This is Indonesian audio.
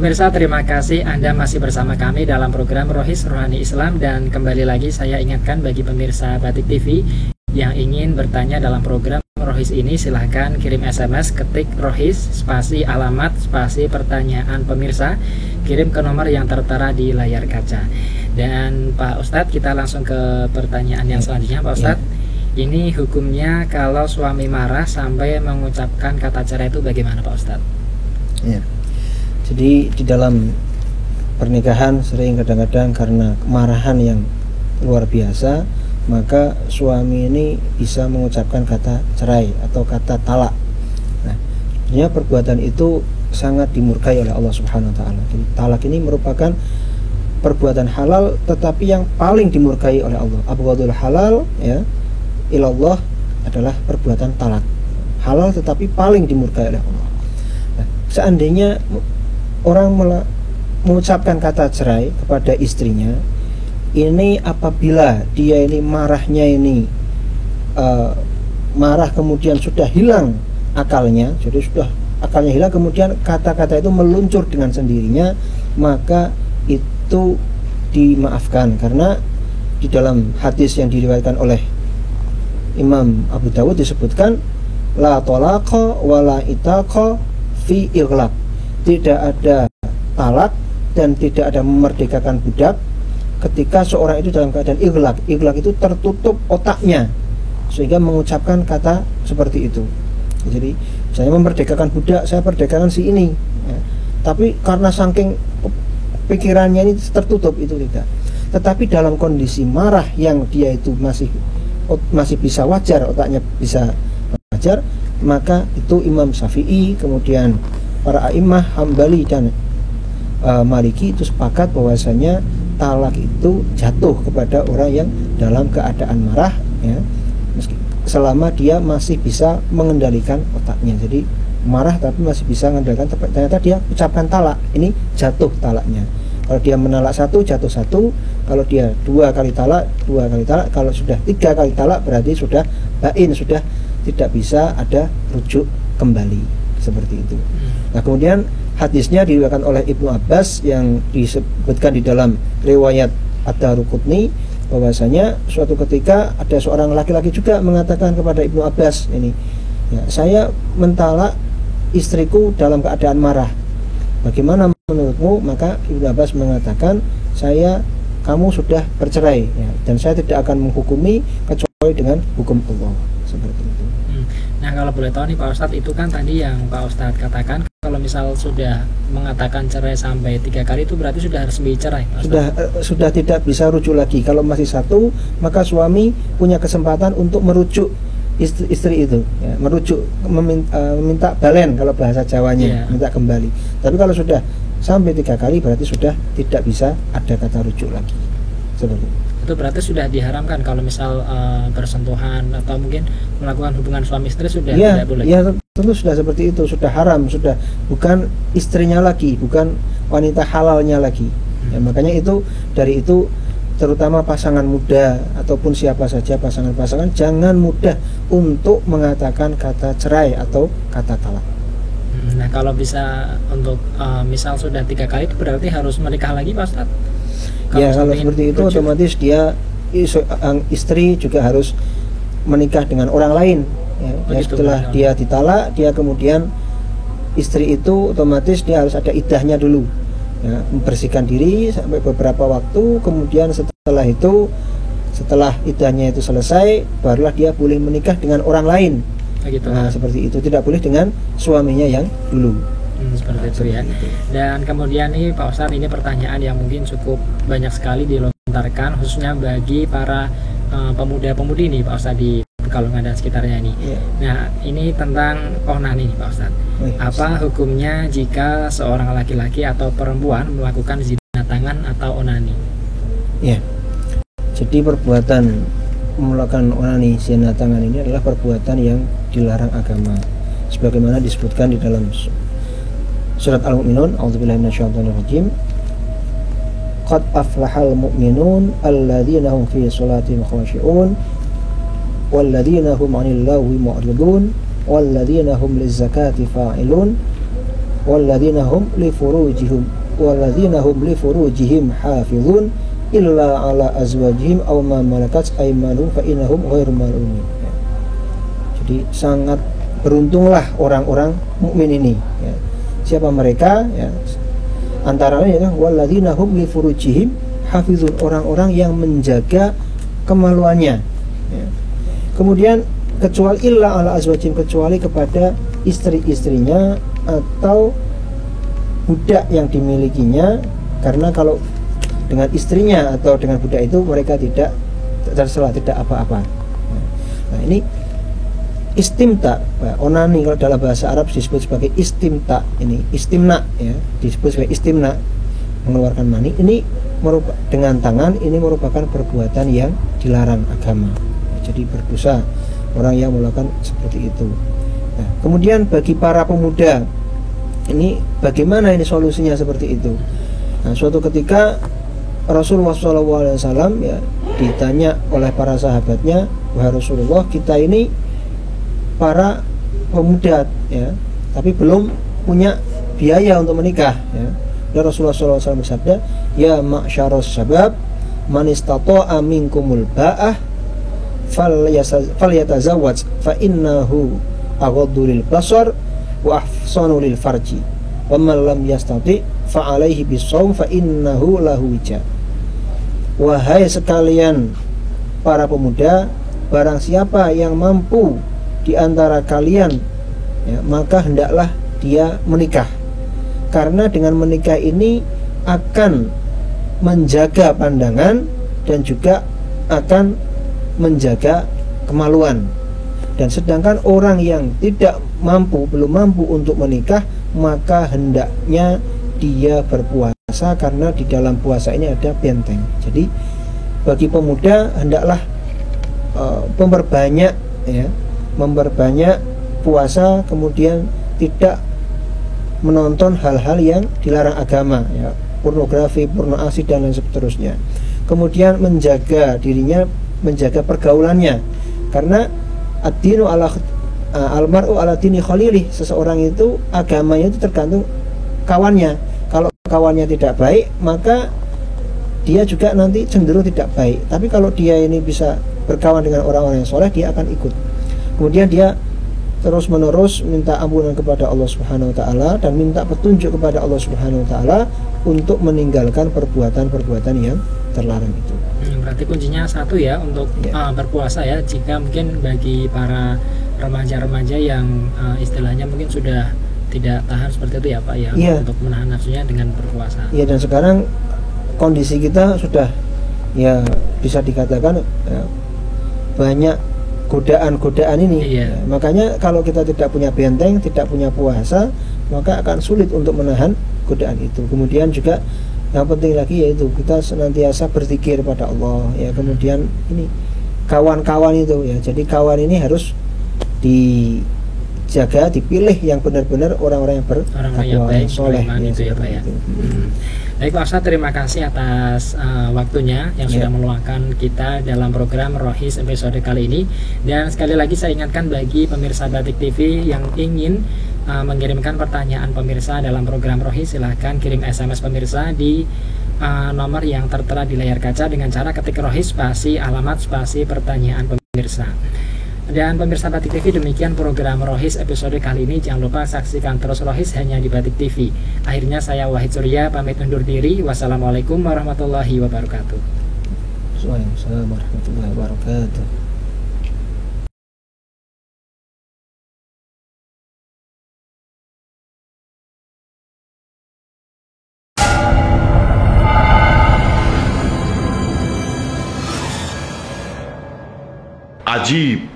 Pemirsa, terima kasih Anda masih bersama kami dalam program Rohis Rohani Islam. Dan kembali lagi saya ingatkan bagi pemirsa Batik TV yang ingin bertanya dalam program Rohis ini, silahkan kirim SMS, ketik Rohis, spasi alamat, spasi pertanyaan pemirsa, kirim ke nomor yang tertera di layar kaca. Dan Pak Ustadz, kita langsung ke pertanyaan yang selanjutnya. Pak Ustadz, ini hukumnya kalau suami marah sampai mengucapkan kata cerai itu bagaimana Pak Ustadz? Ya. Jadi di dalam pernikahan sering kadang-kadang karena kemarahan yang luar biasa, maka suami ini bisa mengucapkan kata cerai atau kata talak. Nah, sebenarnya perbuatan itu sangat dimurkai oleh Allah Subhanahu wa taala. Jadi talak ini merupakan perbuatan halal tetapi yang paling dimurkai oleh Allah. Abghadul halal ya ilallah adalah perbuatan talak. Halal tetapi paling dimurkai oleh Allah. Nah, seandainya orang mengucapkan kata cerai kepada istrinya, ini apabila dia ini marahnya ini marah kemudian sudah hilang akalnya, jadi sudah akalnya hilang, kemudian kata-kata itu meluncur dengan sendirinya, maka itu dimaafkan. Karena di dalam hadis yang diriwayatkan oleh Imam Abu Dawud disebutkan la talaqa wala itaqa fi ighlaq, tidak ada talak dan tidak ada memerdekakan budak ketika seorang itu dalam keadaan ighlaq. Ighlaq itu tertutup otaknya sehingga mengucapkan kata seperti itu. Jadi saya memerdekakan budak, saya perdekakan si ini ya. Tapi karena saking pikirannya ini tertutup, itu tidak. Tetapi dalam kondisi marah yang dia itu masih bisa wajar, otaknya bisa wajar, maka itu Imam Syafi'i, kemudian para a'immah Hambali dan Maliki itu sepakat bahwasanya talak itu jatuh kepada orang yang dalam keadaan marah ya, selama dia masih bisa mengendalikan otaknya. Jadi marah tapi masih bisa mengendalikan, ternyata dia ucapkan talak, ini jatuh talaknya. Kalau dia menalak satu, jatuh satu. Kalau dia dua kali talak. Kalau sudah 3 kali talak berarti sudah bain, sudah tidak bisa ada rujuk kembali, seperti itu. Nah, kemudian hadisnya diriwayatkan oleh Ibnu Abbas yang disebutkan di dalam riwayat Ad-Daruqutni, bahwasanya suatu ketika ada seorang laki-laki juga mengatakan kepada Ibnu Abbas ini, ya, saya mentalak istriku dalam keadaan marah, bagaimana menurutmu? Maka Ibnu Abbas mengatakan, kamu sudah bercerai ya, dan saya tidak akan menghukumi kecuali dengan hukum Allah, seperti itu. Nah, kalau boleh tahu nih Pak Ustadz, itu kan tadi yang Pak Ustadz katakan kalau misal sudah mengatakan cerai sampai 3 kali itu berarti sudah resmi cerai Pak Ustadz? Sudah tidak bisa rujuk lagi. Kalau masih satu, maka suami punya kesempatan untuk merujuk istri itu ya, merujuk, meminta balen kalau bahasa Jawanya, minta kembali. Tapi kalau sudah sampai 3 kali berarti sudah tidak bisa ada kata rujuk lagi, seperti itu. Berarti sudah diharamkan kalau misal bersentuhan atau mungkin melakukan hubungan suami istri sudah tidak boleh. Ya, tentu sudah seperti itu, sudah haram, sudah bukan istrinya lagi, bukan wanita halalnya lagi. Ya, makanya itu, dari itu terutama pasangan muda ataupun siapa saja pasangan-pasangan jangan mudah untuk mengatakan kata cerai atau kata talak. Nah, kalau bisa untuk misal sudah 3 kali itu berarti harus menikah lagi Pak Ustadz? Kalau seperti itu otomatis dia istri juga harus menikah dengan orang lain ya, setelah dia ditalak, dia kemudian istri itu otomatis dia harus ada iddahnya dulu ya, membersihkan diri sampai beberapa waktu, kemudian setelah iddahnya itu selesai barulah dia boleh menikah dengan orang lain. Nah, seperti itu, tidak boleh dengan suaminya yang dulu. Seperti itu ya. Dan kemudian nih Pak Ustadz, ini pertanyaan yang mungkin cukup banyak sekali dilontarkan khususnya bagi para pemuda-pemudi nih Pak Ustadz di Pekalongan dan sekitarnya ini. Nah, ini tentang onani nih Pak Ustadz. Apa hukumnya jika seorang laki-laki atau perempuan melakukan zina tangan atau onani? Ya. Jadi perbuatan melakukan onani, zina tangan ini adalah perbuatan yang dilarang agama. Sebagaimana disebutkan di dalam Surat Al-Mu'minun, a'udzubillahi minasyaitonir rajim. Qad aflahal mu'minun alladzina hum fi sholatihim khashi'un walladzina hum 'anil lagwi mu'ridun walladzina hum lizakati fa'ilun walladzina hum li furujihim hafizun illa ala azwajihim aw ma malakat aymanuhum fa innahum ghairu malumin. Jadi sangat beruntunglah orang-orang mukmin ini, ya. Siapa mereka, ya? Antara lain adalah walladzina hum li furujihim hafizun, orang-orang yang menjaga kemaluannya, ya. Kemudian kecuali illa ala azwajihim, kecuali kepada istri-istrinya atau budak yang dimilikinya, karena kalau dengan istrinya atau dengan budak itu mereka tidak tercela, tidak apa-apa. Nah, ini istimta, onani kalau dalam bahasa Arab disebut sebagai istimta, ini istimna, ya, disebut sebagai istimna, mengeluarkan mani. Ini dengan tangan, ini merupakan perbuatan yang dilarang agama. Jadi berdosa orang yang melakukan seperti itu. Nah, kemudian bagi para pemuda, ini bagaimana ini solusinya seperti itu? Nah, suatu ketika Rasulullah SAW, ya, ditanya oleh para sahabatnya, wahai Rasulullah, kita ini para pemuda, ya, tapi belum punya biaya untuk menikah, ya. Dan Rasulullah SAW bersabda, ya ma'syaros sabab, man istata'a minkumul ba'ah falyatazawwaj fa innahu aghaddu lil basar wa ahsanu lil farji wa man lam yastati fa alaihi bisawm fa innahu lahu wija. Wahai sekalian para pemuda, barang siapa yang mampu di antara kalian, ya, maka hendaklah dia menikah, karena dengan menikah ini akan menjaga pandangan dan juga akan menjaga kemaluan. Dan sedangkan orang yang tidak mampu, belum mampu untuk menikah, maka hendaknya dia berpuasa, karena di dalam puasa ini ada benteng. Jadi bagi pemuda hendaklah memperbanyak, ya, memperbanyak puasa, kemudian tidak menonton hal-hal yang dilarang agama, ya, pornografi, porno asli dan lain seterusnya. Kemudian menjaga dirinya, menjaga pergaulannya, karena ad-dinu ala almar'u ala dini khalilih, seseorang itu agamanya itu tergantung kawannya. Kalau kawannya tidak baik, maka dia juga nanti cenderung tidak baik. Tapi kalau dia ini bisa berkawan dengan orang-orang yang soleh, dia akan ikut. Kemudian dia terus menerus minta ampunan kepada Allah Subhanahu wa taala dan minta petunjuk kepada Allah Subhanahu wa taala untuk meninggalkan perbuatan-perbuatan yang terlarang itu. Berarti kuncinya satu, ya, untuk berpuasa, ya. Jika mungkin bagi para remaja-remaja yang istilahnya mungkin sudah tidak tahan seperti itu, ya Pak, ya, untuk menahan nafsunya dengan berpuasa. Iya, dan sekarang kondisi kita sudah, ya, bisa dikatakan, ya, banyak godaan-godaan ini. Iya. Ya, makanya kalau kita tidak punya benteng, tidak punya puasa, maka akan sulit untuk menahan godaan itu. Kemudian juga yang penting lagi yaitu kita senantiasa berzikir pada Allah, ya. Kemudian ini kawan-kawan itu, ya. Jadi kawan ini harus dijaga, dipilih yang benar-benar orang-orang yang bertakwa, yang soleh, itu, ya Pak, ya. Baik Pak Ustadz, terima kasih atas waktunya yang sudah meluangkan kita dalam program Rohis episode kali ini. Dan sekali lagi saya ingatkan bagi pemirsa Batik TV yang ingin mengirimkan pertanyaan pemirsa dalam program Rohis, silahkan kirim SMS pemirsa di nomor yang tertera di layar kaca dengan cara ketik Rohis spasi alamat spasi pertanyaan pemirsa. Dan pemirsa Batik TV, demikian program Rohis episode kali ini. Jangan lupa saksikan terus Rohis hanya di Batik TV. Akhirnya saya Wahid Surya pamit undur diri. Wassalamualaikum warahmatullahi wabarakatuh. Waalaikumsalam warahmatullahi wabarakatuh. Ajib,